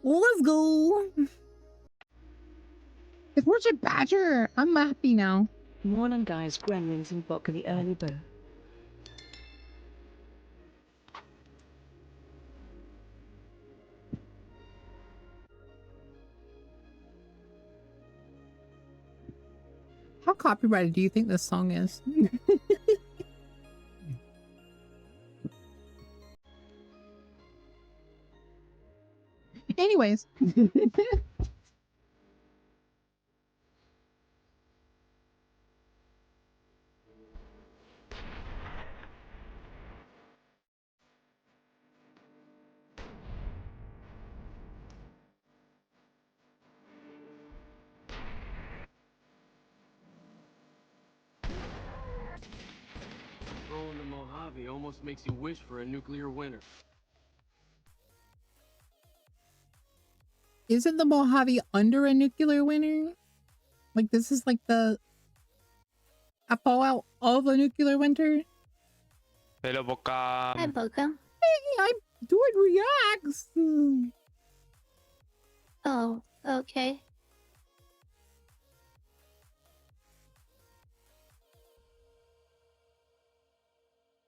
Let's go. It's WASTELAND. I'm happy now. Morning, guys. Gremlins and Boka the early bird. How copyrighted do you think this song is? Anyways. Throwing the Mojave almost makes you wish for a nuclear winter. Isn't the Mojave under a nuclear winter? Like, this is like a fallout of a nuclear winter? Hello, Boka. Hi, Boka. Hey, I'm doing reacts. Oh, okay.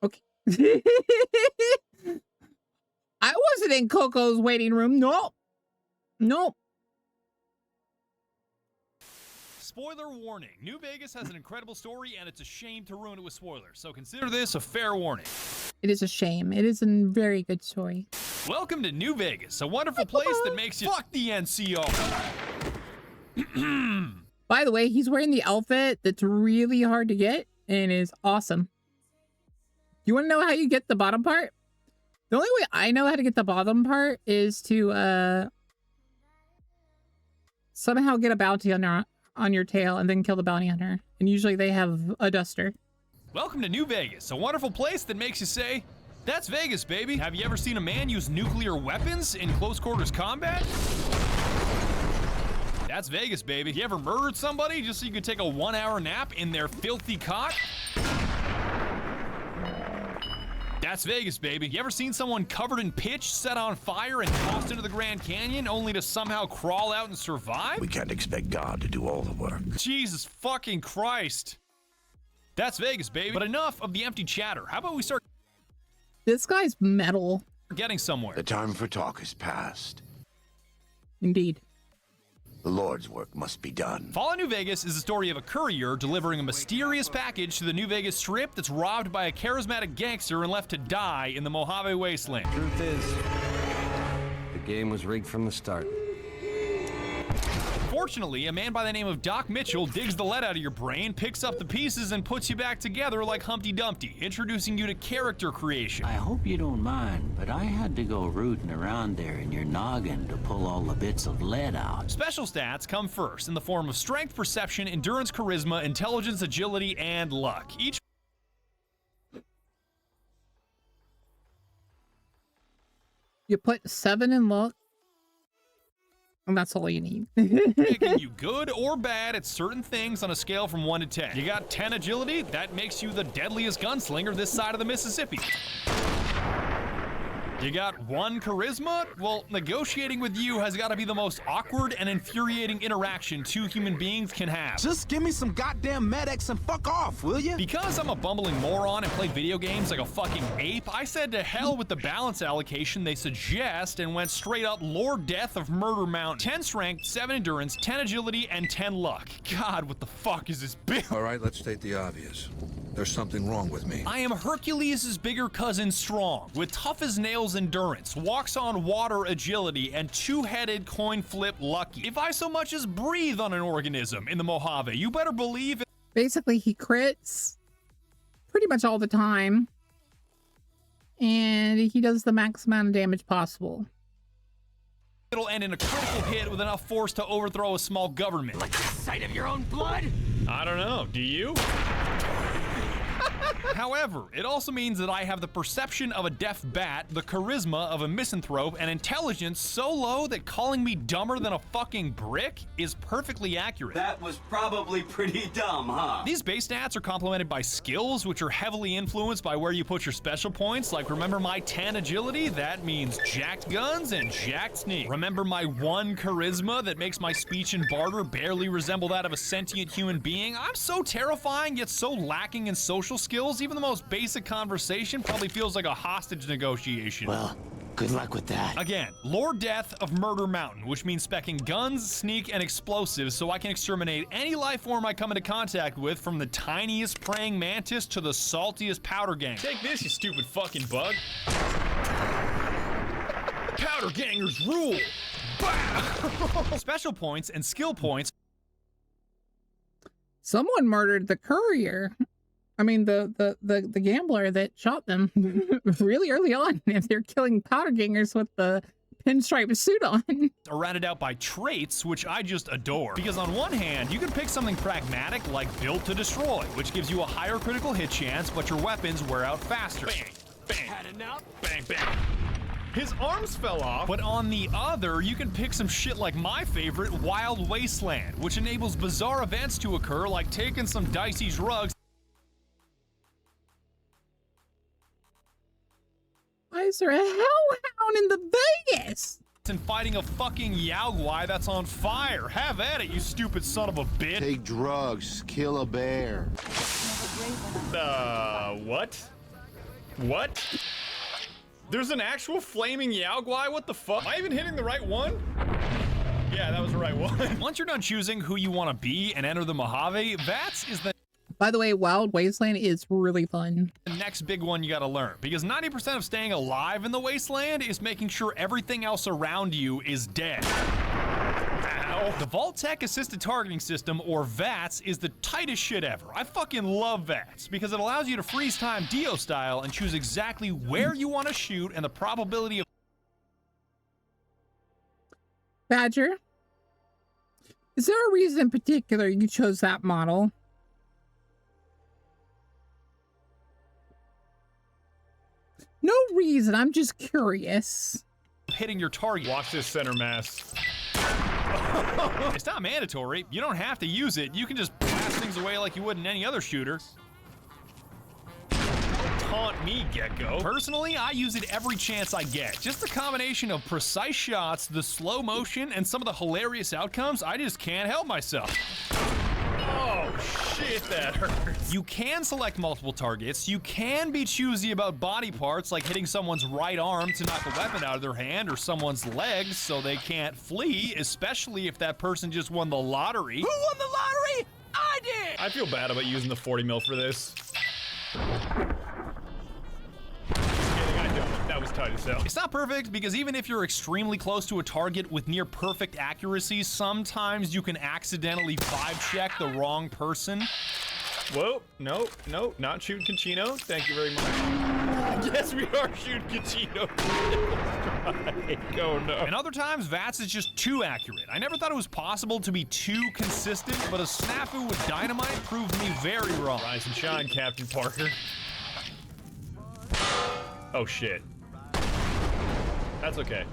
Okay. I wasn't in Coco's waiting room. Nope. Nope. Spoiler warning. New Vegas has an incredible story, and it's a shame to ruin it with spoilers, so consider this a fair warning. It is a shame. It is a very good story. Welcome to New Vegas, a wonderful place that makes you fuck the NCO. By the way, he's wearing the outfit that's really hard to get and is awesome. You want to know how you get the bottom part? The only way I know how to get the bottom part is to somehow get a bounty on your tail and then kill the bounty hunter. And usually they have a duster. Welcome to New Vegas, a wonderful place that makes you say, that's Vegas, baby. Have you ever seen a man use nuclear weapons in close quarters combat? That's Vegas, baby. You ever murdered somebody just so you could take a 1-hour nap in their filthy cock? That's Vegas, baby. You ever seen someone covered in pitch, set on fire, and tossed into the Grand Canyon only to somehow crawl out and survive? We can't expect God to do all the work. Jesus fucking Christ. That's Vegas, baby. But enough of the empty chatter. How about we start This guy's metal. getting somewhere? The time for talk is past. Indeed. The Lord's work must be done. Fallout New Vegas is the story of a courier delivering a mysterious package to the New Vegas Strip that's robbed by a charismatic gangster and left to die in the Mojave Wasteland. Truth is, the game was rigged from the start. Fortunately, a man by the name of Doc Mitchell digs the lead out of your brain, picks up the pieces, and puts you back together like Humpty Dumpty, introducing you to character creation. I hope you don't mind, but I had to go rooting around there in your noggin to pull all the bits of lead out. Special stats come first in the form of strength, perception, endurance, charisma, intelligence, agility, and luck. Each You put 7 in luck. And that's all you need. making you good or bad at certain things on a scale from 1 to 10. You got 10 agility, that makes you the deadliest gunslinger this side of the Mississippi. You got 1 charisma? Well, negotiating with you has got to be the most awkward and infuriating interaction 2 human beings can have. Just give me some goddamn medics and fuck off, will you? Because I'm a bumbling moron and play video games like a fucking ape, I said to hell with the balance allocation they suggest and went straight up Lord Death of Murder Mountain. 10 strength, 7 endurance, 10 agility, and 10 luck. God, what the fuck is this big? All right, let's state the obvious. There's something wrong with me. I am Hercules' bigger cousin Strong, with tough as nails endurance, walks on water agility, and 2-headed coin flip lucky. If I so much as breathe on an organism in the Mojave, you better believe it. Basically, he crits pretty much all the time. And he does the max amount of damage possible. It'll end in a critical hit with enough force to overthrow a small government. Like the sight of your own blood? I don't know, do you? However, it also means that I have the perception of a deaf bat, the charisma of a misanthrope, and intelligence so low that calling me dumber than a fucking brick is perfectly accurate. That was probably pretty dumb, huh? These base stats are complemented by skills, which are heavily influenced by where you put your special points. Like, remember my 10 agility? That means jacked guns and jacked sneak. Remember my 1 charisma that makes my speech and barter barely resemble that of a sentient human being? I'm so terrifying, yet so lacking in social skills, even the most basic conversation probably feels like a hostage negotiation. Well, good luck with that. Again, Lord Death of Murder Mountain, which means specking guns, sneak, and explosives so I can exterminate any life form I come into contact with, from the tiniest praying mantis to the saltiest powder gang. Take this, you stupid fucking bug. Powder gangers rule! Special points and skill points. Someone murdered the courier. I mean, the gambler that shot them really early on. If they're killing powder gangers with the pinstripe suit on. Are rounded out by traits, which I just adore. Because on one hand, you can pick something pragmatic like Built to Destroy, which gives you a higher critical hit chance, but your weapons wear out faster. Bang, bang, had enough, bang, bang. His arms fell off. But on the other, you can pick some shit like my favorite, Wild Wasteland, which enables bizarre events to occur, like taking some dicey drugs. Why is there a hellhound in the Vegas? And fighting a fucking Yaogwai that's on fire. Have at it, you stupid son of a bitch. Take drugs, kill a bear. What? What? There's an actual flaming Yaogwai? What the fuck? Am I even hitting the right one? Yeah, that was the right one. Once you're done choosing who you want to be and enter the Mojave, VATS is the By the way, Wild Wasteland is really fun. next big one you gotta learn, because 90% of staying alive in the wasteland is making sure everything else around you is dead. Ow. The Vault-Tec Assisted Targeting System, or VATS, is the tightest shit ever. I fucking love VATS, because it allows you to freeze time Dio style and choose exactly where you want to shoot and the probability of... Badger, is there a reason in particular you chose that model? No reason, I'm just curious. hitting your target. Watch this center mass. It's not mandatory. You don't have to use it. You can just blast things away like you would in any other shooter. Don't taunt me, Gecko. Personally, I use it every chance I get. Just the combination of precise shots, the slow motion, and some of the hilarious outcomes, I just can't help myself. Oh, shit, that hurts. You can select multiple targets. You can be choosy about body parts, like hitting someone's right arm to knock a weapon out of their hand, or someone's legs so they can't flee, especially if that person just won the lottery. Who won the lottery? I did! I feel bad about using the 40 mil for this. That was tight as hell. It's not perfect, because even if you're extremely close to a target with near perfect accuracy, sometimes you can accidentally vibe check the wrong person. Whoa, no, not shooting Kachino. Thank you very much. Yes, we are shooting Kachino. Oh no. And other times, VATS is just too accurate. I never thought it was possible to be too consistent, but a snafu with dynamite proved me very wrong. Rise and shine, Captain Parker. Oh shit. That's okay.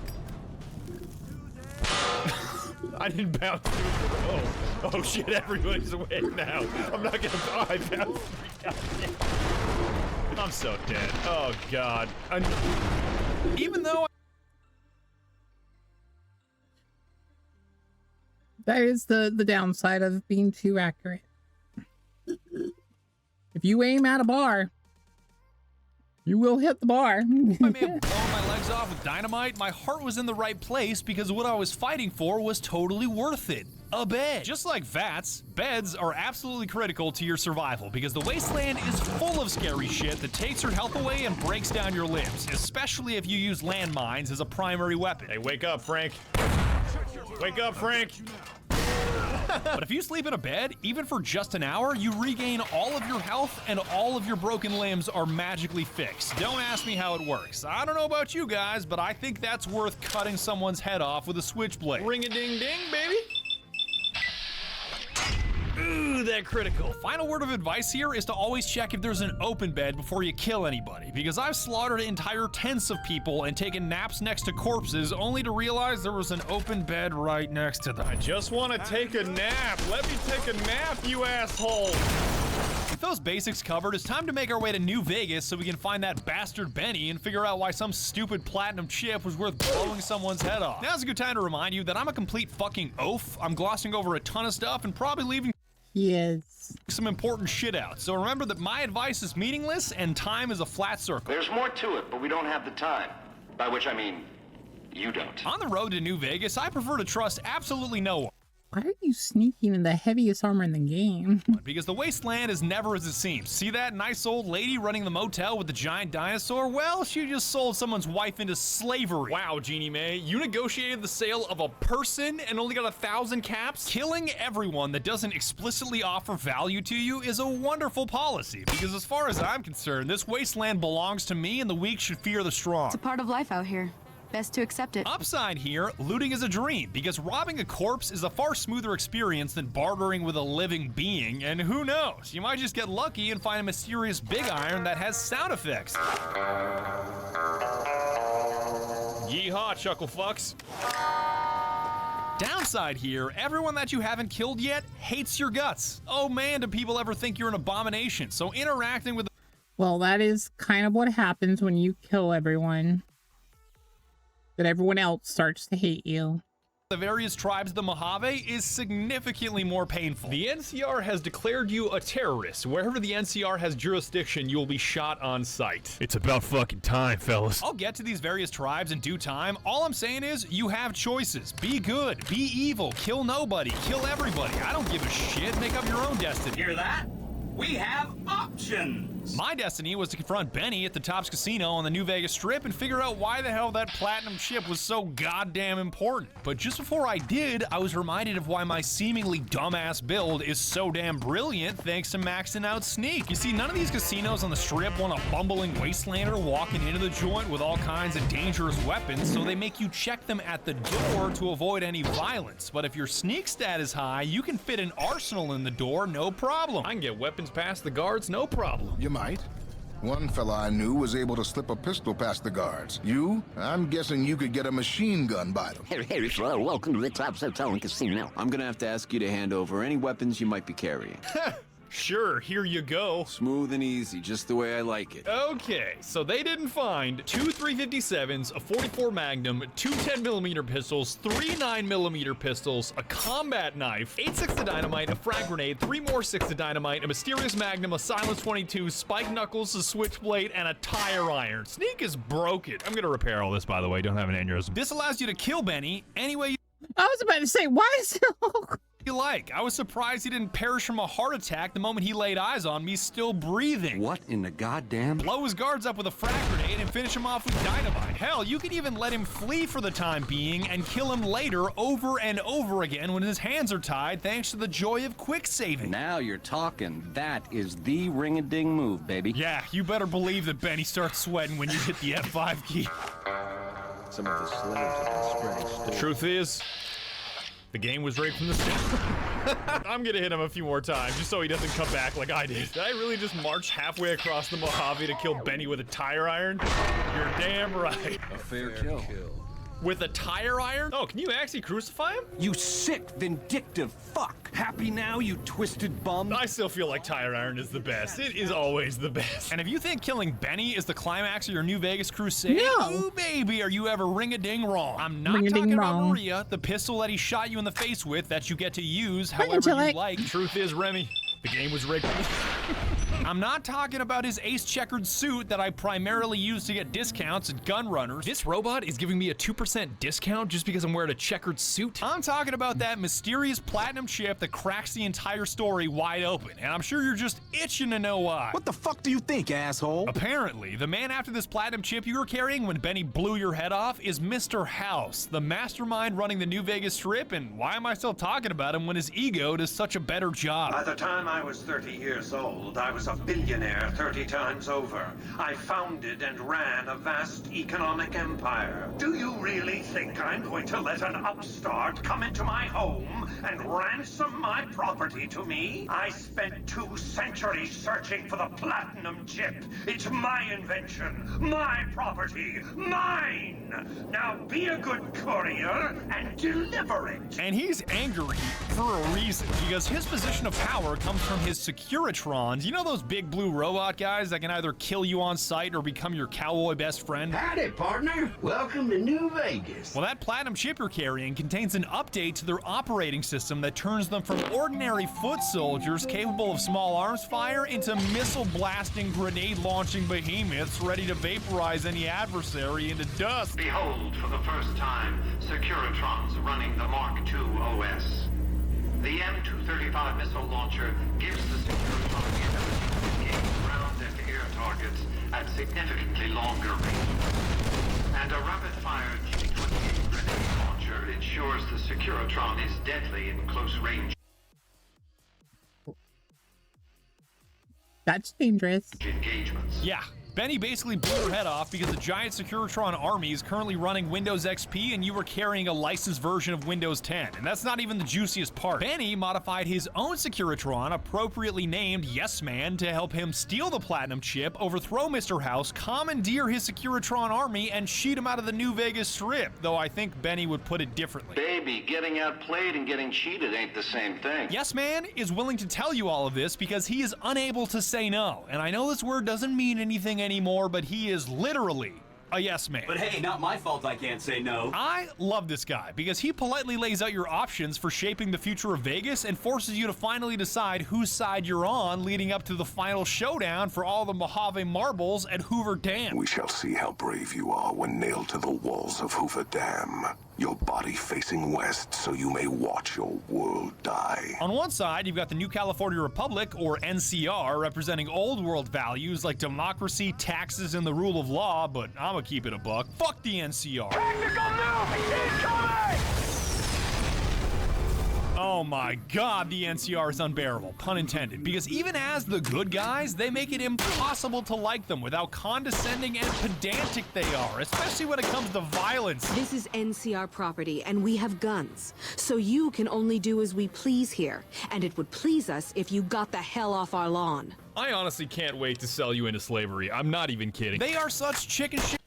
I didn't bounce through. Oh shit, everybody's awake now. I'm not gonna I bounced 3 times. I'm so dead. Oh god. Even though that is the downside of being too accurate. If you aim at a bar, you will hit the bar. I may have blown my legs off with dynamite, my heart was in the right place because what I was fighting for was totally worth it. A bed. Just like VATS, beds are absolutely critical to your survival because the wasteland is full of scary shit that takes your health away and breaks down your limbs, especially if you use landmines as a primary weapon. Hey, wake up, Frank. Wake up, Frank. But if you sleep in a bed, even for just an hour, you regain all of your health and all of your broken limbs are magically fixed. Don't ask me how it works. I don't know about you guys, but I think that's worth cutting someone's head off with a switchblade. Ring-a-ding-ding, baby. Ooh, that critical. Final word of advice here is to always check if there's an open bed before you kill anybody, because I've slaughtered entire tents of people and taken naps next to corpses only to realize there was an open bed right next to them. I just want to take a nap. Let me take a nap, you asshole. With those basics covered, it's time to make our way to New Vegas so we can find that bastard Benny and figure out why some stupid platinum chip was worth blowing someone's head off. Now's a good time to remind you that I'm a complete fucking oaf. I'm glossing over a ton of stuff and probably leaving some important shit out. So remember that my advice is meaningless and time is a flat circle. There's more to it, but we don't have the time. By which I mean, you don't. On the road to New Vegas, I prefer to trust absolutely no one. Why are you sneaking in the heaviest armor in the game? Because the wasteland is never as it seems. See that nice old lady running the motel with the giant dinosaur? Well, she just sold someone's wife into slavery. Wow, Jeannie Mae, you negotiated the sale of a person and only got 1,000 caps? Killing everyone that doesn't explicitly offer value to you is a wonderful policy, because as far as I'm concerned, this wasteland belongs to me and the weak should fear the strong. It's a part of life out here. Best to accept it. Upside here, looting is a dream, because robbing a corpse is a far smoother experience than bartering with a living being, and who knows, you might just get lucky and find a mysterious big iron that has sound effects. Yeehaw, chuckle fucks. Downside here, everyone that you haven't killed yet hates your guts. Oh man, do people ever think you're an abomination, so interacting with... Well, that is kind of what happens when you kill everyone. That everyone else starts to hate you. The various tribes of the Mojave is significantly more painful. The NCR has declared you a terrorist. Wherever the NCR has jurisdiction, you will be shot on sight. It's about fucking time, fellas. I'll get to these various tribes in due time. All I'm saying is, you have choices. Be good, be evil, kill nobody, kill everybody. I don't give a shit. Make up your own destiny. Hear that? We have options! My destiny was to confront Benny at the Tops Casino on the New Vegas Strip and figure out why the hell that platinum chip was so goddamn important. But just before I did, I was reminded of why my seemingly dumbass build is so damn brilliant thanks to maxing out sneak. You see, none of these casinos on the Strip want a bumbling wastelander walking into the joint with all kinds of dangerous weapons, so they make you check them at the door to avoid any violence. But if your sneak stat is high, you can fit an arsenal in the door, no problem. I can get weapons past the guards, no problem. You might. One fella I knew was able to slip a pistol past the guards. You? I'm guessing you could get a machine gun by them. Hey, fella, welcome to the Tops Hotel and Casino. I'm gonna have to ask you to hand over any weapons you might be carrying. Sure, here you go. Smooth and easy, just the way I like it. Okay, so they didn't find 2 357s, a 44 Magnum, 2 10mm pistols, 3 9mm pistols, a combat knife, 8 6 of dynamite, a frag grenade, 3 more 6 of dynamite, a mysterious Magnum, a silence 22, spike knuckles, a switchblade, and a tire iron. Sneak is broken. I'm gonna repair all this, by the way. Don't have an aneurysm. This allows you to kill Benny any way you... I was about to say, why is it all... like. I was surprised he didn't perish from a heart attack the moment he laid eyes on me still breathing. What in the goddamn? Blow his guards up with a frag grenade and finish him off with dynamite. Hell, you could even let him flee for the time being and kill him later over and over again when his hands are tied thanks to the joy of quick saving. Now you're talking. That is the ring-a-ding move, baby. Yeah, you better believe that Benny starts sweating when you hit the F5 key. Some of the slaves have been spreading. The truth is, the game was rigged from the start. I'm gonna hit him a few more times just so he doesn't come back like I did. Did I really just march halfway across the Mojave to kill Benny with a tire iron? You're damn right. A fair kill. With a tire iron? Oh, can you actually crucify him? You sick, vindictive fuck. Happy now, you twisted bum? I still feel like tire iron is the best. It is always the best. And if you think killing Benny is the climax of your New Vegas crusade, ooh, baby, are you ever ring-a-ding wrong. I'm not talking about Maria, the pistol that he shot you in the face with that you get to use however you like. Truth is, Remy, the game was rigged. I'm not talking about his ace checkered suit that I primarily use to get discounts at gun runners. This robot is giving me a 2% discount just because I'm wearing a checkered suit. I'm talking about that mysterious platinum chip that cracks the entire story wide open, and I'm sure you're just itching to know why. What the fuck do you think, asshole? Apparently, the man after this platinum chip you were carrying when Benny blew your head off is Mr. House, the mastermind running the New Vegas Strip, and why am I still talking about him when his ego does such a better job? By the time I was 30 years old, I was a a billionaire 30 times over. I founded and ran a vast economic empire. Do you really think I'm going to let an upstart come into my home and ransom my property to me? I spent 2 centuries searching for the platinum chip. It's my invention, my property, mine! Now be a good courier and deliver it! And he's angry for a reason, because his position of power comes from his Securitrons. You know those big blue robot guys that can either kill you on sight or become your cowboy best friend? Howdy, partner. Welcome to New Vegas. Well, that platinum chip you're carrying contains an update to their operating system that turns them from ordinary foot soldiers capable of small arms fire into missile-blasting, grenade-launching behemoths ready to vaporize any adversary into dust. Behold, for the first time, Securitrons running the Mark II OS. The M235 missile launcher gives the Securitron the ability to engage ground and air targets at significantly longer range. And a rapid-fire G28 grenade launcher ensures the Securitron is deadly in close range. That's dangerous. Engagements. Yeah. Benny basically blew her head off because the giant Securitron army is currently running Windows XP and you were carrying a licensed version of Windows 10. And that's not even the juiciest part. Benny modified his own Securitron, appropriately named Yes Man, to help him steal the platinum chip, overthrow Mr. House, commandeer his Securitron army, and shoot him out of the New Vegas Strip, though I think Benny would put it differently. Baby, getting outplayed and getting cheated ain't the same thing. Yes Man is willing to tell you all of this because he is unable to say no. And I know this word doesn't mean anything anymore, but he is literally a yes man. But hey, not my fault I can't say no. I love this guy because he politely lays out your options for shaping the future of Vegas and forces you to finally decide whose side you're on, leading up to the final showdown for all the Mojave marbles at Hoover Dam. We shall see how brave you are when nailed to the walls of Hoover Dam. Your body facing west so you may watch your world die. On one side, you've got the New California Republic, or NCR, representing old world values like democracy, taxes, and the rule of law, but I'ma keep it a buck. Fuck the NCR. Tactical nuke incoming! Oh my god, the NCR is unbearable, pun intended, because even as the good guys, they make it impossible to like them with how condescending and pedantic they are, especially when it comes to violence. This is NCR property, and we have guns, so you can only do as we please here, and it would please us if you got the hell off our lawn. I honestly can't wait to sell you into slavery. I'm not even kidding. They are such chicken shit.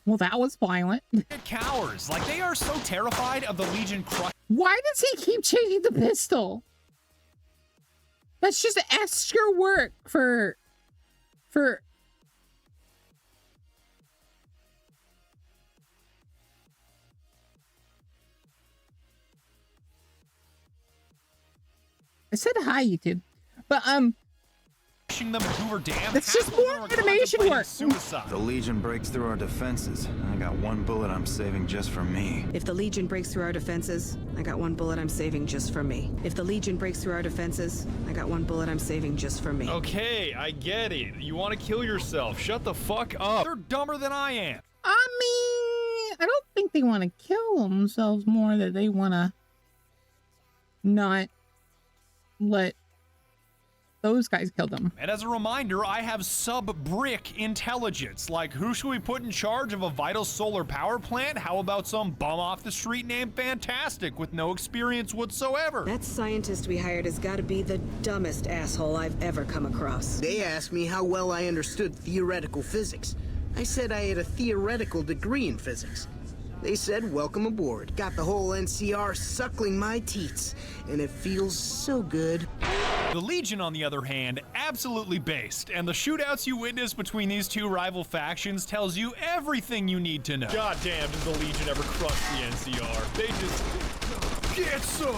Well, that was violent. Cowards. Like, they are so terrified of the Legion crush. Why does he keep changing the pistol? That's just extra work for... I said hi, YouTube. But, them Hoover Dam. That's just more animation work. Suicide. The Legion breaks through our defenses. I got one bullet I'm saving just for me. If the Legion breaks through our defenses, I got one bullet I'm saving just for me. If the Legion breaks through our defenses, I got one bullet I'm saving just for me. Okay, I get it. You want to kill yourself. Shut the fuck up. They're dumber than I am. I mean, I don't think they want to kill themselves more than they want to not let those guys kill them. And as a reminder, I have sub-brick intelligence. Like, who should we put in charge of a vital solar power plant? How about some bum off the street named Fantastic with no experience whatsoever? That scientist we hired has got to be the dumbest asshole I've ever come across. They asked me how well I understood theoretical physics. I said I had a theoretical degree in physics. They said, welcome aboard. Got the whole NCR suckling my teats, and it feels so good. The Legion, on the other hand, absolutely based, and the shootouts you witness between these two rival factions tells you everything you need to know. God damn, did the Legion ever crush the NCR? They just get so.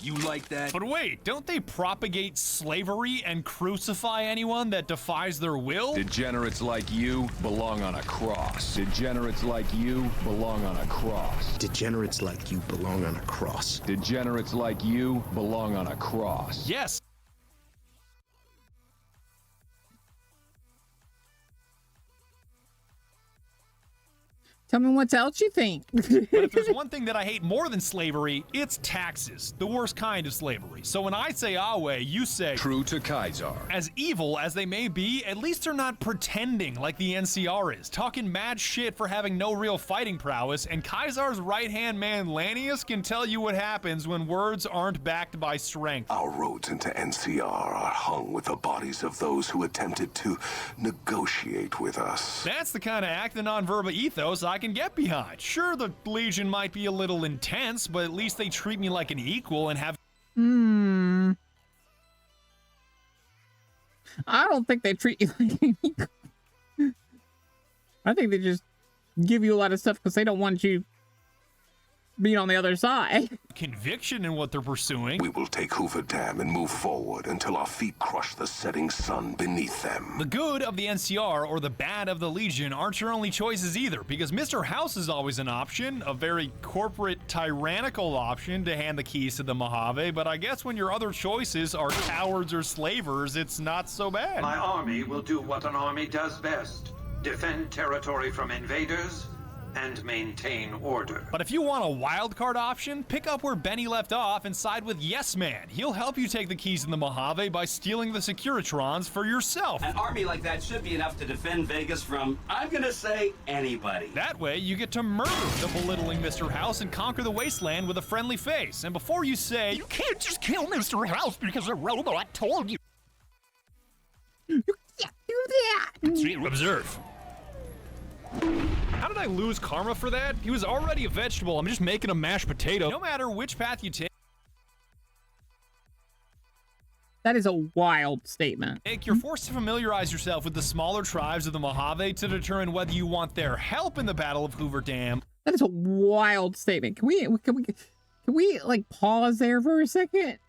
You like that? But wait, don't they propagate slavery and crucify anyone that defies their will? Degenerates like you belong on a cross. Degenerates like you belong on a cross. Degenerates like you belong on a cross. Degenerates like you belong on a cross. Yes. Tell me what else you think. But if there's one thing that I hate more than slavery, it's taxes. The worst kind of slavery. So when I say Awe, you say True to Kaisar. As evil as they may be, at least they're not pretending like the NCR is, talking mad shit for having no real fighting prowess, and Kaisar's right-hand man Lanius can tell you what happens when words aren't backed by strength. Our roads into NCR are hung with the bodies of those who attempted to negotiate with us. That's the kind of act the non-verba ethos I can get behind. Sure, the Legion might be a little intense, but at least they treat me like an equal and have... I don't think they treat you like an equal. I think they just give you a lot of stuff because they don't want you being on the other side. Conviction in what they're pursuing. We will take Hoover Dam and move forward until our feet crush the setting sun beneath them. The good of the NCR or the bad of the Legion aren't your only choices either, because Mr. House is always an option, a very corporate, tyrannical option to hand the keys to the Mojave, but I guess when your other choices are cowards or slavers, it's not so bad. My army will do what an army does best. Defend territory from invaders and maintain order. But if you want a wild card option, pick up where Benny left off and side with Yes Man. He'll help you take the keys in the Mojave by stealing the Securitrons for yourself. An army like that should be enough to defend Vegas from, I'm gonna say, anybody. That way, you get to murder the belittling Mr. House and conquer the wasteland with a friendly face. And before you say, you can't just kill Mr. House because a robot told you. You can't do that. Observe. How did I lose karma for that? He was already a vegetable. I'm just making a mashed potato. No matter which path you take. That is a wild statement. You're forced to familiarize yourself with the smaller tribes of the Mojave to determine whether you want their help in the Battle of Hoover Dam. That is a wild statement. Can we like pause there for a second?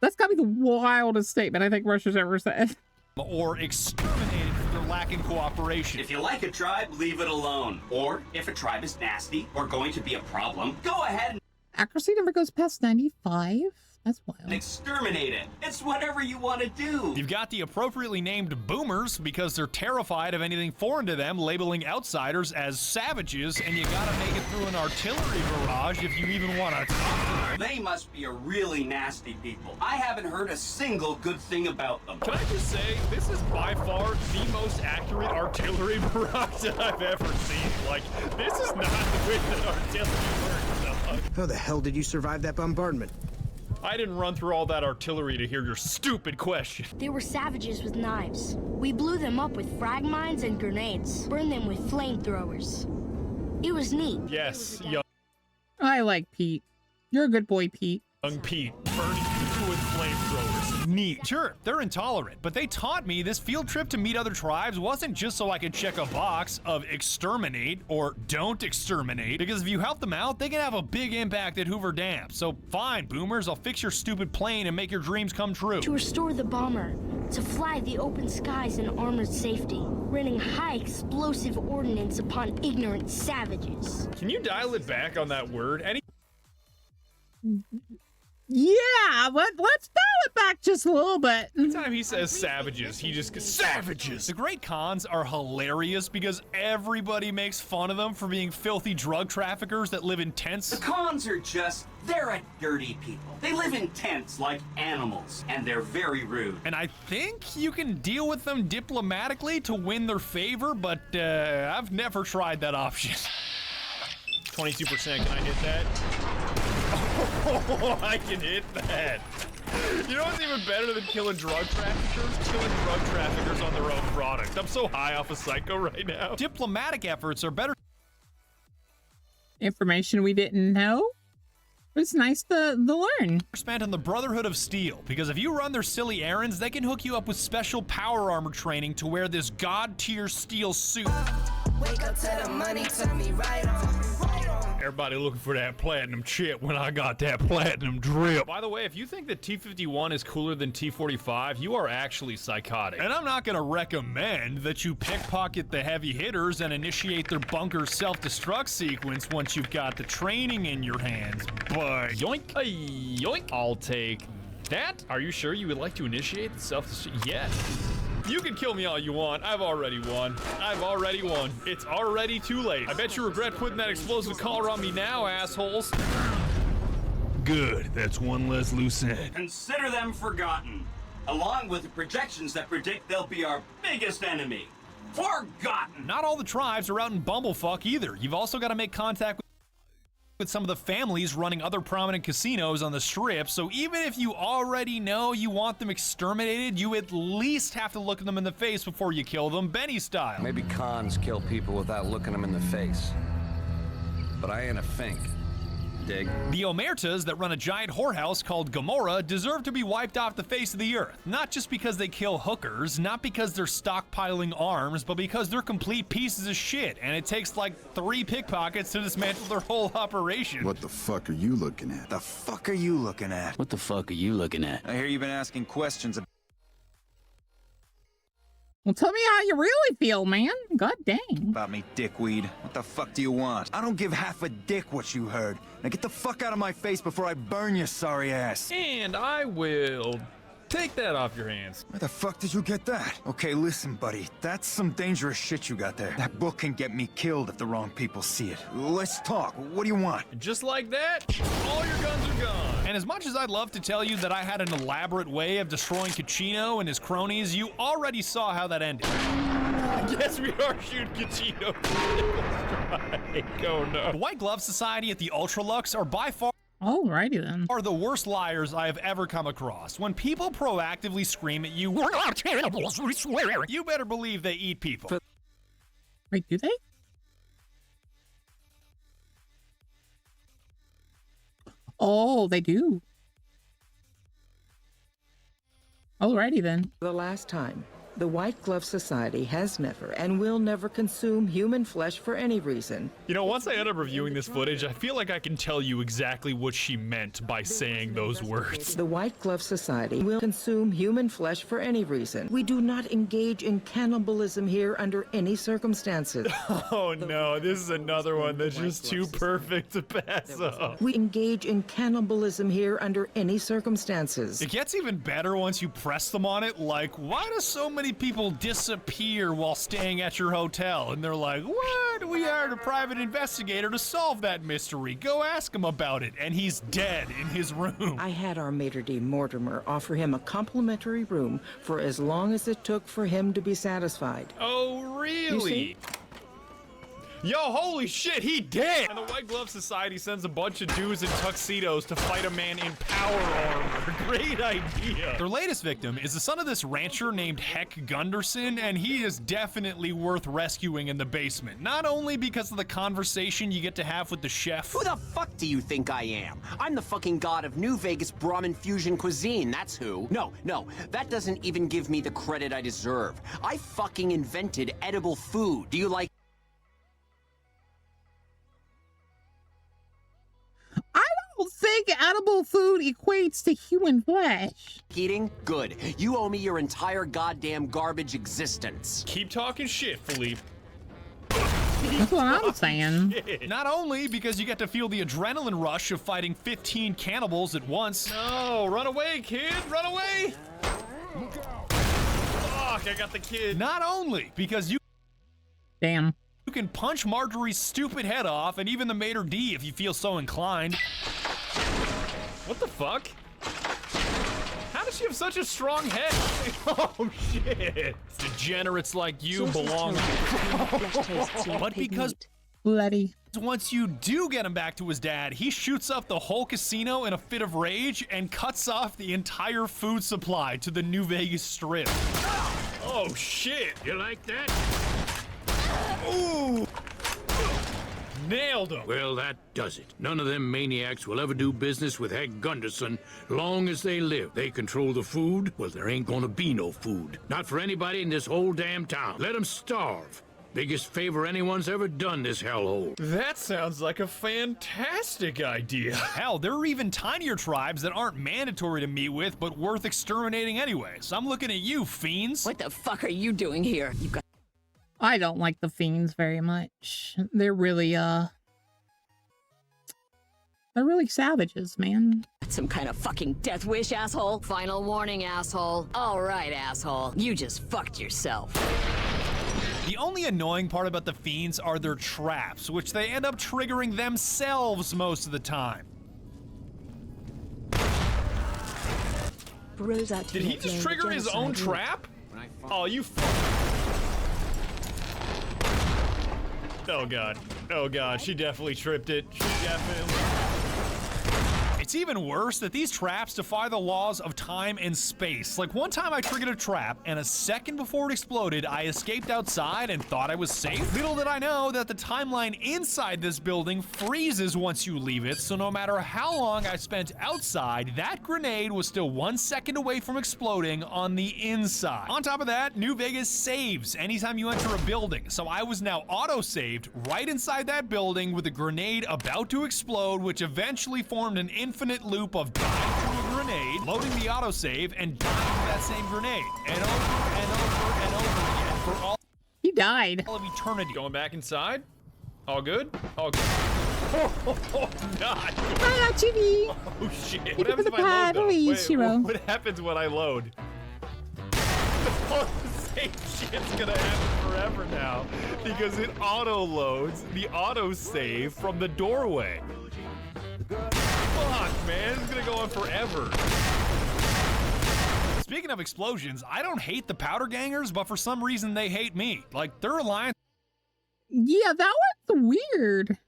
That's gotta be the wildest statement I think Russia's ever said. Or exterminated for their lack in cooperation. If you like a tribe, leave it alone. Or if a tribe is nasty or going to be a problem, go ahead and Accuracy never goes past 95. That's wild. exterminate it. It's whatever you want to do. You've got the appropriately named boomers because they're terrified of anything foreign to them, labeling outsiders as savages, and you gotta make it through an artillery barrage if you even want to talk to them. They must be a really nasty people. I haven't heard a single good thing about them. Can I just say, this is by far the most accurate artillery barrage that I've ever seen. Like, this is not the way that artillery works. How the hell did you survive that bombardment? I didn't run through all that artillery to hear your stupid question. They were savages with knives. We blew them up with frag mines and grenades, burned them with flamethrowers. It was neat. Yes, young I like Pete. You're a good boy, Pete. Pete, burning you with flamethrowers. Neat. Sure, they're intolerant, but they taught me this field trip to meet other tribes wasn't just so I could check a box of exterminate or don't exterminate, because if you help them out, they can have a big impact at Hoover Dam. So fine, boomers, I'll fix your stupid plane and make your dreams come true. To restore the bomber, to fly the open skies in armored safety, raining high explosive ordnance upon ignorant savages. Can you dial it back on that word? Yeah, but let's dial it back just a little bit. Anytime he says savages, he just goes, savages! The Great Khans are hilarious because everybody makes fun of them for being filthy drug traffickers that live in tents. The Khans are they're a dirty people. They live in tents like animals, and they're very rude. And I think you can deal with them diplomatically to win their favor, but I've never tried that option. 22%, can I hit that? Oh, I can hit that. You know what's even better than killing drug traffickers? Killing drug traffickers on their own product. I'm so high off of Psycho right now. Diplomatic efforts are better. Information we didn't know. It's nice to learn. Spent on the Brotherhood of Steel, because if you run their silly errands, they can hook you up with special power armor training to wear this god-tier steel suit. Wake up to the money, tell me right on. Everybody looking for that platinum chip when I got that platinum drip. By the way, if you think that T-51 is cooler than T-45, you are actually psychotic. And I'm not gonna recommend that you pickpocket the heavy hitters and initiate their bunker self-destruct sequence once you've got the training in your hands, but yoink, yoink. I'll take that. Are you sure you would like to initiate the self-destruct? Yes. You can kill me all you want. I've already won. I've already won. It's already too late. I bet you regret putting that explosive collar on me now, assholes. Good. That's one less loose end. Consider them forgotten, along with the projections that predict they'll be our biggest enemy. Forgotten! Not all the tribes are out in bumblefuck either. You've also got to make contact with some of the families running other prominent casinos on the strip, so even if you already know you want them exterminated, you at least have to look them in the face before you kill them, Benny style. Maybe cons kill people without looking them in the face. But I ain't a fink. Dig. The Omertas that run a giant whorehouse called Gomorrah deserve to be wiped off the face of the earth. Not just because they kill hookers, not because they're stockpiling arms, but because they're complete pieces of shit, and it takes like 3 pickpockets to dismantle their whole operation. What the fuck are you looking at? The fuck are you looking at? What the fuck are you looking at? I hear you've been asking questions about... Well, tell me how you really feel, man. God dang. About me, dickweed. What the fuck do you want? I don't give half a dick what you heard. Now get the fuck out of my face before I burn your sorry ass. And I will take that off your hands. Where the fuck did you get that? Okay, listen, buddy. That's some dangerous shit you got there. That book can get me killed if the wrong people see it. Let's talk. What do you want? Just like that, all your guns are gone. And as much as I'd love to tell you that I had an elaborate way of destroying Kachino and his cronies, you already saw how that ended. I guess we are shooting Kachino. Oh no. The White Glove Society at the Ultralux are by far Alrighty then. are the worst liars I have ever come across. When people proactively scream at you, "We're not cannibals, we swear," you better believe they eat people. Wait, do they? Oh, they do. Alrighty then. The last time, the White Glove Society has never and will never consume human flesh for any reason. You know, once I end up reviewing this footage, I feel like I can tell you exactly what she meant by saying those words. The White Glove Society will consume human flesh for any reason. We do not engage in cannibalism here under any circumstances. Oh no, this is another one that's just too perfect to pass up. We engage in cannibalism here under any circumstances. It gets even better once you press them on it, like, why do so many people disappear while staying at your hotel? And they're like, what? We hired a private investigator to solve that mystery. Go ask him about it. And he's dead in his room. I had our maitre d' Mortimer offer him a complimentary room for as long as it took for him to be satisfied. Oh, really? Yo, holy shit, he dead! And the White Glove Society sends a bunch of dudes in tuxedos to fight a man in power armor. Great idea. Their latest victim is the son of this rancher named Heck Gunderson, and he is definitely worth rescuing in the basement. Not only because of the conversation you get to have with the chef. Who the fuck do you think I am? I'm the fucking god of New Vegas Brahmin fusion cuisine, that's who. No, that doesn't even give me the credit I deserve. I fucking invented edible food. Do you like... I don't think edible food equates to human flesh. Eating? Good. You owe me your entire goddamn garbage existence. Keep talking shit, Philippe. That's what I'm saying. Not only because you get to feel the adrenaline rush of fighting 15 cannibals at once. No, run away, kid, run away! Fuck, I got the kid. Not only because you... Damn. You can punch Marjorie's stupid head off, and even the maitre d' if you feel so inclined. What the fuck? How does she have such a strong head? Oh shit! Degenerates like you belong. But because bloody. Once you do get him back to his dad, he shoots up the whole casino in a fit of rage and cuts off the entire food supply to the New Vegas Strip. Oh shit! You like that? Ooh! Nailed him! Well, that does it. None of them maniacs will ever do business with Heck Gunderson long as they live. They control the food, well, there ain't gonna be no food. Not for anybody in this whole damn town. Let them starve. Biggest favor anyone's ever done this hellhole. That sounds like a fantastic idea. Hell, there are even tinier tribes that aren't mandatory to meet with, but worth exterminating anyways. I'm looking at you, fiends. What the fuck are you doing here? You got... I don't like the fiends very much. They're really savages, man. that some kind of fucking death wish, asshole? Final warning, asshole. All right, asshole. You just fucked yourself. The only annoying part about the fiends are their traps, which they end up triggering themselves most of the time. Did he just trigger his own trap? Oh, you Oh god. Oh god, she definitely tripped it. She definitely... It's even worse that these traps defy the laws of time and space. Like, one time I triggered a trap, and a second before it exploded, I escaped outside and thought I was safe. Little did I know that the timeline inside this building freezes once you leave it, so no matter how long I spent outside, that grenade was still 1 second away from exploding on the inside. On top of that, New Vegas saves anytime you enter a building, so I was now auto-saved right inside that building with a grenade about to explode, which eventually formed an infinite loop of dying to a grenade, loading the autosave, and dying to that same grenade, and over and over and over again for all— He died. All of eternity. Going back inside? All good? All good. Oh, God. Ah, Chibi. Oh, shit. What happens if I load, though? Wait, what happens when I load? Oh, the same shit's gonna happen forever now, because it auto-loads the autosave from the doorway. Fuck, man, it's gonna go on forever. Speaking of explosions, I don't hate the powder gangers, but for some reason they hate me. Like, their alliance— Yeah, that one's weird.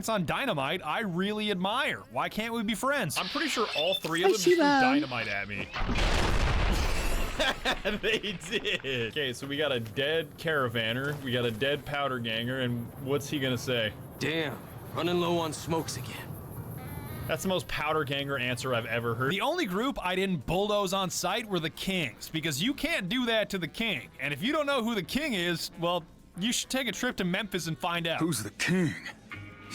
It's on dynamite, I really admire. Why can't we be friends? I'm pretty sure all three of them shoot dynamite at me. They did. Okay, so we got a dead caravaner, we got a dead powder ganger, and what's he gonna say? Damn, running low on smokes again. That's the most powder ganger answer I've ever heard. The only group I didn't bulldoze on sight were the Kings, because you can't do that to the King. And if you don't know who the King is, well, you should take a trip to Memphis and find out. Who's the King?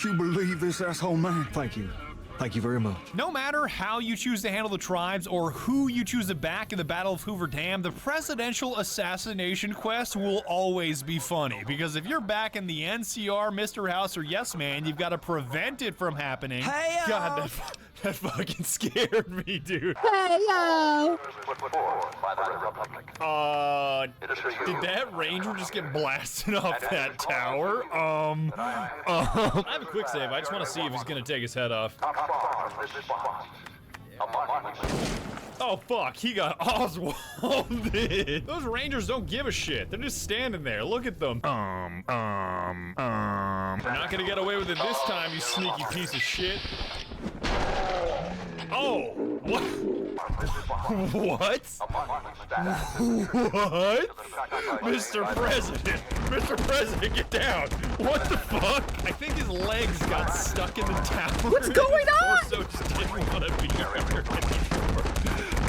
You believe this asshole man? Thank you. Thank you very much. No matter how you choose to handle the tribes or who you choose to back in the Battle of Hoover Dam, the presidential assassination quest will always be funny. Because if you're back in the NCR, Mr. House, or Yes Man, you've got to prevent it from happening. Hey, God, that fucking scared me, dude. Hey, yo. Did that ranger just get blasted off that tower? I have a quick save. I just want to see if he's gonna take his head off. Oh fuck, he got Oswalded. Those rangers don't give a shit. They're just standing there. Look at them. You're not gonna get away with it this time, you sneaky piece of shit. Oh, what? What? What? Mr. President! Mr. President, get down! What the fuck? I think his legs got stuck in the tower. What's going on? So just didn't want to be here anymore.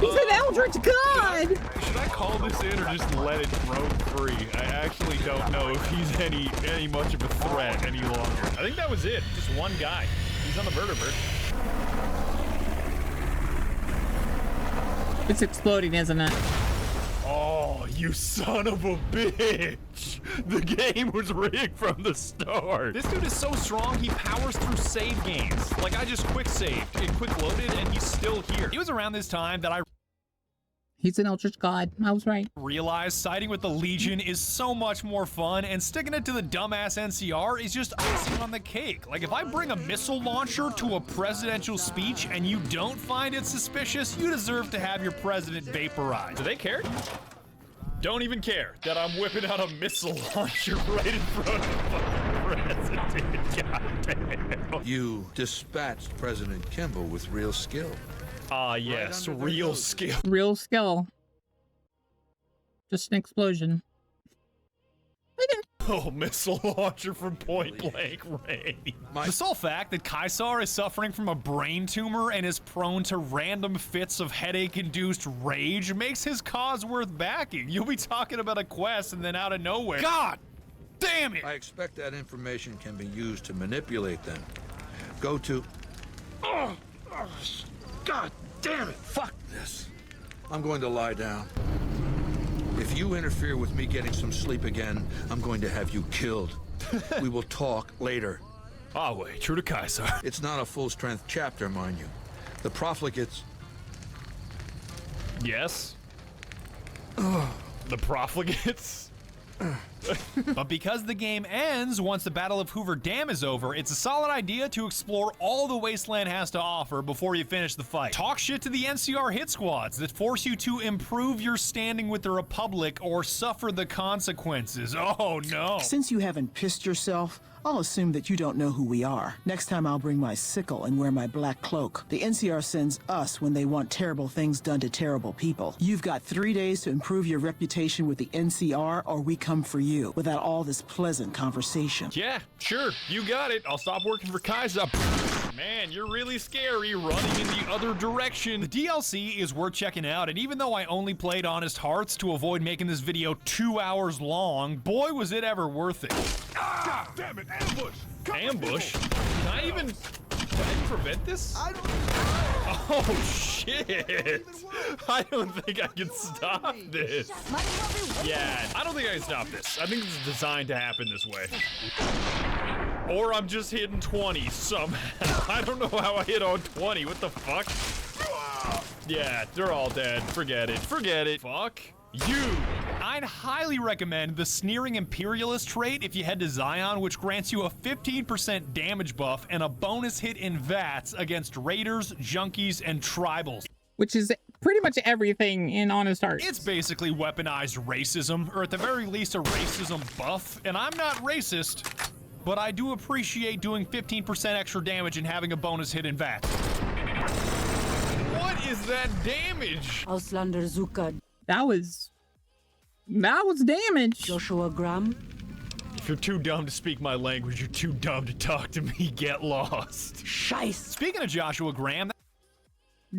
He's an eldritch god! Should I call this in or just let it roam free? I actually don't know if he's any much of a threat any longer. I think that was it. Just one guy. He's on the vertebrate. It's exploding, isn't it? Oh, you son of a bitch! The game was rigged from the start. This dude is so strong, he powers through save games. Like, I just quick saved, it quick loaded, and he's still here. It was around this time that I He's an eldritch god. I was right. realized siding with the Legion is so much more fun, and sticking it to the dumbass NCR is just icing on the cake. Like, if I bring a missile launcher to a presidential speech and you don't find it suspicious, you deserve to have your president vaporized. Do they care? Don't even care that I'm whipping out a missile launcher right in front of the president. Goddamn. You dispatched President Kimball with real skill. Ah, yes, real skill. Real skill. Just an explosion. Oh, missile launcher from point blank range. The sole fact that Kaisar is suffering from a brain tumor and is prone to random fits of headache-induced rage makes his cause worth backing. You'll be talking about a quest and then out of nowhere, God damn it! I expect that information can be used to manipulate them. Go to... God damn it! Fuck this. I'm going to lie down. If you interfere with me getting some sleep again, I'm going to have you killed. We will talk later. Ah, wait, true to Kaisar. It's not a full-strength chapter, mind you. The profligates. Yes. The profligates. But because the game ends once the Battle of Hoover Dam is over, it's a solid idea to explore all the Wasteland has to offer before you finish the fight. Talk shit to the NCR hit squads that force you to improve your standing with the Republic or suffer the consequences. Oh no. Since you haven't pissed yourself, I'll assume that you don't know who we are. Next time I'll bring my sickle and wear my black cloak. The NCR sends us when they want terrible things done to terrible people. You've got 3 days to improve your reputation with the NCR or we come for you, without all this pleasant conversation. Yeah, sure, you got it. I'll stop working for Kaiser. Man, you're really scary running in the other direction. The DLC is worth checking out, and even though I only played Honest Hearts to avoid making this video 2 hours long, boy was it ever worth it. God damn it, ambush! Ambush? Can I even prevent this? Oh shit! I don't think I can stop this. Yeah, I don't think I can stop this. I think this is designed to happen this way. Or I'm just hitting 20 somehow. I don't know how I hit on 20. What the fuck? Yeah, they're all dead. Forget it. Forget it. Fuck you. I'd highly recommend the Sneering Imperialist trait if you head to Zion, which grants you a 15% damage buff and a bonus hit in VATS against raiders, junkies, and tribals. Which is pretty much everything in Honest Hearts. It's basically weaponized racism, or at the very least a racism buff. And I'm not racist, but I do appreciate doing 15% extra damage and having a bonus hit in VATS. What is that damage? Auslander Zuka. That was damage. Joshua Graham. If you're too dumb to speak my language, you're too dumb to talk to me. Get lost. Scheiße. Speaking of Joshua Graham,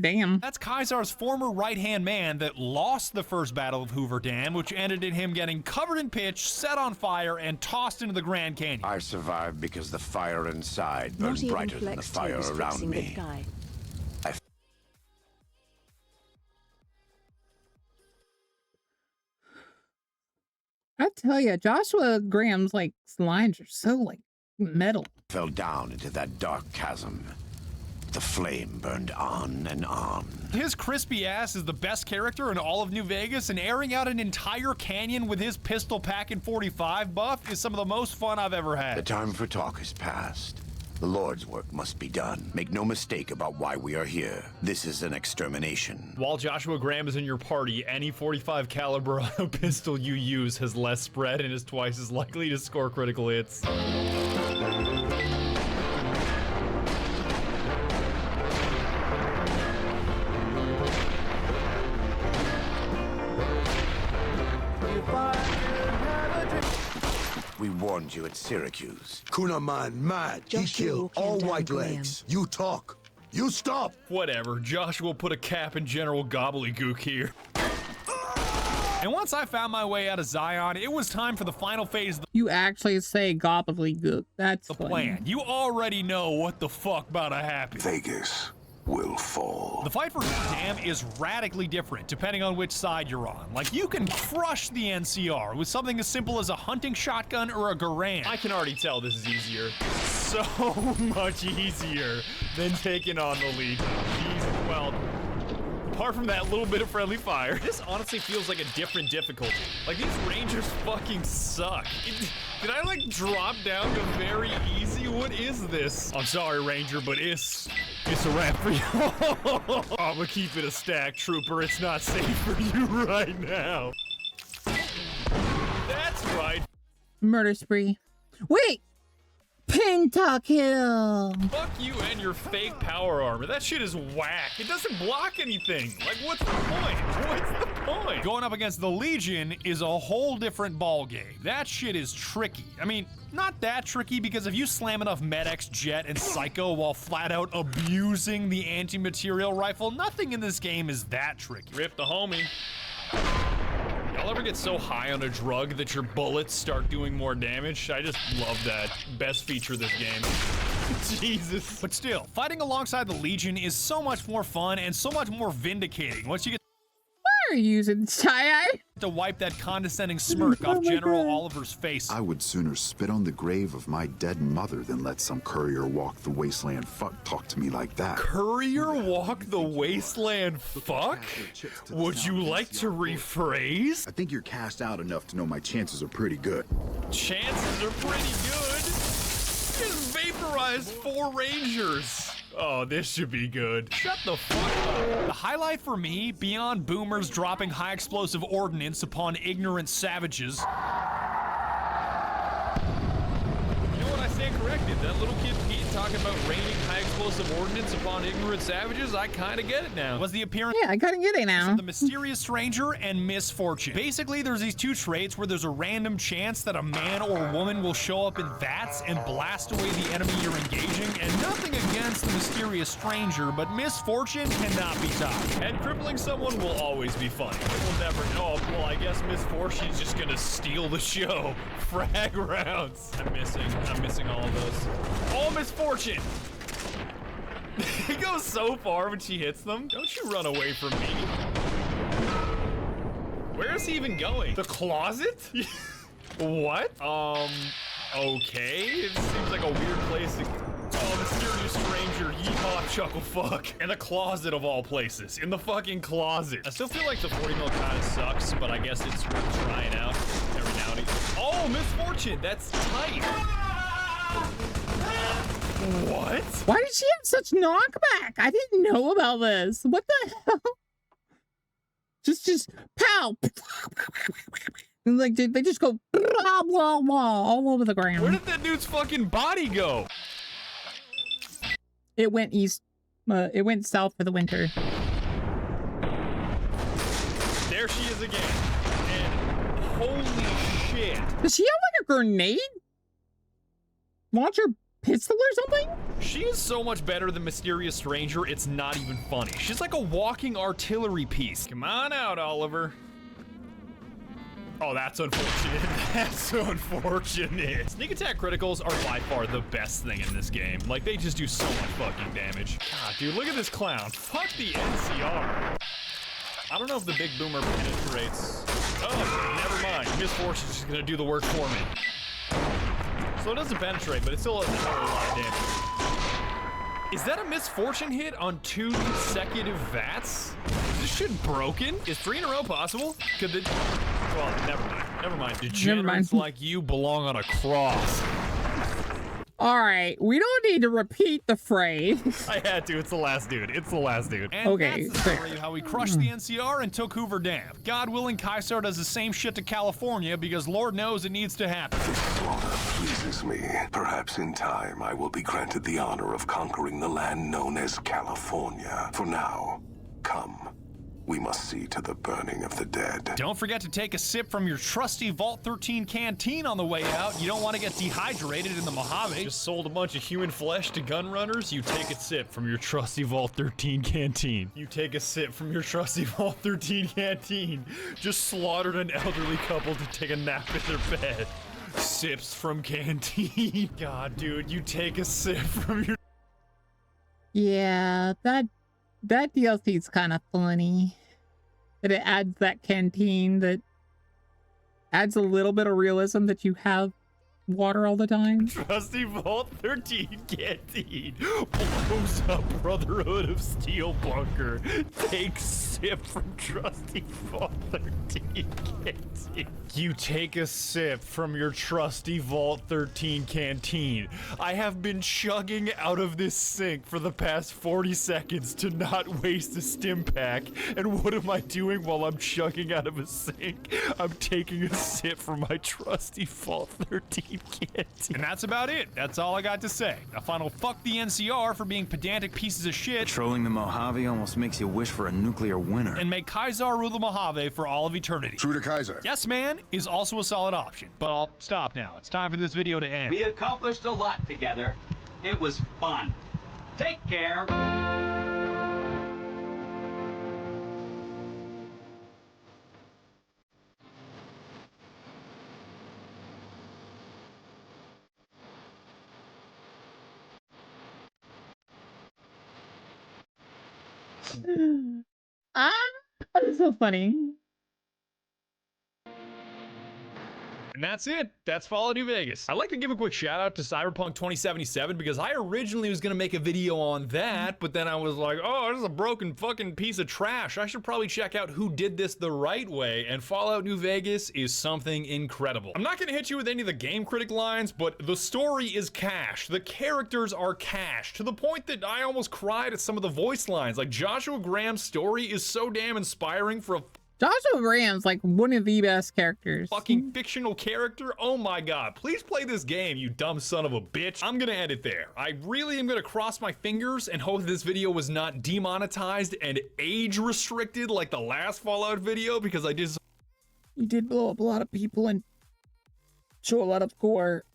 damn. That's Kaisar's former right-hand man that lost the first Battle of Hoover Dam, which ended in him getting covered in pitch, set on fire, and tossed into the Grand Canyon. I survived because the fire inside burned brighter than the fire around me. I tell you, Joshua Graham's like lines are so like metal. Fell down into that dark chasm. The flame burned on and on. His crispy ass is the best character in all of New Vegas, and airing out an entire canyon with his pistol packing 45 buff is some of the most fun I've ever had. The time for talk has passed. The Lord's work must be done. Make no mistake about why we are here. This is an extermination. While Joshua Graham is in your party, any 45 caliber auto pistol you use has less spread and is twice as likely to score critical hits. We warned you at Syracuse. Kunaman mad. He killed all white legs. You talk. You stop. Whatever. Joshua put a cap in General Gobbledygook here. And once I found my way out of Zion, it was time for the final phase. You actually say gobbledygook. That's the funny. plan. You already know what the fuck about to happen. Vegas will fall. The fight for Dam is radically different depending on which side you're on. Like, you can crush the NCR with something as simple as a hunting shotgun or a Garand. I can already tell this is easier. So much easier than taking on the League. Jeez, well, apart from that little bit of friendly fire, this honestly feels like a different difficulty. Like, these Rangers fucking suck. Did I, like, drop down to very easy? What is this? I'm sorry, Ranger, but it's a wrap for you. I'm gonna keep it a stack, Trooper. It's not safe for you right now. That's right. Murder spree. Wait! Pentakill! Fuck you and your fake power armor. That shit is whack. It doesn't block anything. Like, what's the point? What's the point? Going up against the Legion is a whole different ballgame. That shit is tricky. I mean, not that tricky, because if you slam enough Med-X, Jet, and Psycho while flat out abusing the anti-material rifle, nothing in this game is that tricky. Rip the homie. Y'all ever get so high on a drug that your bullets start doing more damage? I just love that. Best feature of this game. Jesus. But still, fighting alongside the Legion is so much more fun and so much more vindicating once you get you using, Shy-Eye? To wipe that condescending smirk off General Oliver's face. I would sooner spit on the grave of my dead mother than let some courier walk the wasteland fuck talk to me like that. Courier walk the wasteland fuck? Would you like to rephrase? I think you're cast out enough to know my chances are pretty good. Chances are pretty good? Just vaporized 4 Rangers. Oh, this should be good. Shut the fuck up. The highlight for me, beyond boomers dropping high explosive ordnance upon ignorant savages. You know what I stand corrected? That little kid Pete talking about raining high explosive ordnance upon ignorant savages, I kinda get it now. Was the appearance I kinda get it now. The mysterious stranger and misfortune. Basically, there's these 2 traits where there's a random chance that a man or woman will show up in vats and blast away the enemy you're engaging, and nothing against the mysterious stranger, but misfortune cannot be topped. And crippling someone will always be funny. We'll never know. Well, I guess misfortune's just gonna steal the show. Frag rounds. I'm missing all of those. Oh, misfortune! It goes so far when she hits them. Don't you run away from me. Where is he even going? The closet? What? Okay. It seems like a weird place to... Oh, mysterious stranger, yeehaw, chuckle fuck. In the closet of all places. In the fucking closet. I still feel like the 40 mil kind of sucks, but I guess it's worth trying out every now and again. Oh, misfortune, that's tight. What? Why did she have such knockback? I didn't know about this. What the hell? Just pow. And like they just go blah blah blah all over the ground. Where did that dude's fucking body go? It went east. It went south for the winter. There she is again. And holy shit. Does she have like a grenade launcher pistol or something? She is so much better than Mysterious Stranger, it's not even funny. She's like a walking artillery piece. Come on out, Oliver. Oh, that's unfortunate. That's unfortunate. Sneak attack criticals are by far the best thing in this game. Like, they just do so much fucking damage. God, dude, look at this clown. Fuck the NCR. I don't know if the big boomer penetrates. Oh, never mind. Misfortune's just gonna do the work for me. So it doesn't penetrate, but it still does a lot of damage. Is that a misfortune hit on 2 consecutive VATS? Is this shit broken? Is 3 in a row possible? Could the... Well, never mind. Never mind. Degenerates like you belong on a cross. All right, we don't need to repeat the phrase. I had to. It's the last dude. It's the last dude. And okay, that's the story of how we crushed the NCR and took Hoover Dam. God willing, Kaisar does the same shit to California because Lord knows it needs to happen. Slaughter pleases me. Perhaps in time I will be granted the honor of conquering the land known as California. For now, come. We must see to the burning of the dead. Don't forget to take a sip from your trusty Vault 13 canteen on the way out. You don't want to get dehydrated in the Mojave. Just sold a bunch of human flesh to gun runners. You take a sip from your trusty Vault 13 canteen. You take a sip from your trusty Vault 13 canteen. Just slaughtered an elderly couple to take a nap in their bed. Sips from canteen. God, dude, you take a sip from your... Yeah, that DLC is kind of funny. That it adds that canteen that adds a little bit of realism that you have water all the time. Trusty Vault 13 canteen. Blows up Brotherhood of Steel bunker. Take sip from Trusty Vault 13 canteen. You take a sip from your trusty Vault 13 canteen. I have been chugging out of this sink for the past 40 seconds to not waste a stim pack. And what am I doing while I'm chugging out of a sink? I'm taking a sip from my trusty Vault 13 canteen. And that's about it. That's all I got to say. A final fuck the NCR for being pedantic pieces of shit. Trolling the Mojave almost makes you wish for a nuclear winter. And make Kaisar rule the Mojave for all of eternity. True to Kaiser. Yes, man is also a solid option. But I'll stop now. It's time for this video to end. We accomplished a lot together. It was fun. Take care. That's so funny. And that's it. That's Fallout New Vegas. I'd like to give a quick shout out to Cyberpunk 2077 because I originally was going to make a video on that, but then I was like, oh, this is a broken fucking piece of trash. I should probably check out who did this the right way, and Fallout New Vegas is something incredible. I'm not going to hit you with any of the Game Critic lines, but the story is cash. The characters are cash, to the point that I almost cried at some of the voice lines. Like, Joshua Graham's story is so damn inspiring for a Joshua Graham's like one of the best characters. fucking fictional character. Oh my god, please play this game, you dumb son of a bitch. I'm gonna end it there. I really am gonna cross my fingers and hope this video was not demonetized and age restricted like the last Fallout video, because I just... You did blow up a lot of people and show a lot of gore.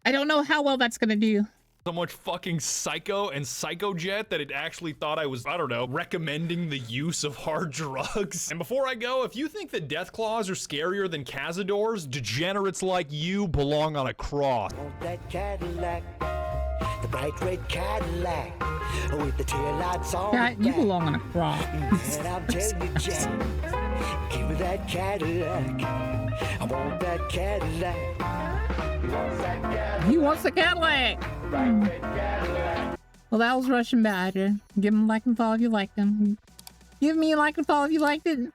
I don't know how well that's gonna do. So much fucking psycho and psychojet that it actually thought I was, I don't know, recommending the use of hard drugs. And before I go, if you think that Deathclaws are scarier than Cazadors, degenerates like you belong on a cross. That Cadillac, the bright red Cadillac, with the tail lights on. Yeah, you belong on a cross. And I'll tell you, Jack, give me that Cadillac. I want that Cadillac. He wants the Cadillac. Well, that was RussianBadger. Give him a like and follow if you liked him. Give me a like and follow if you liked it. Not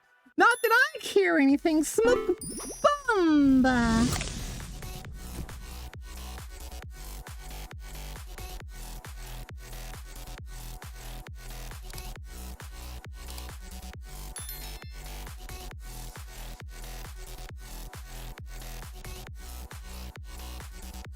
that I hear anything. Smoke bomba.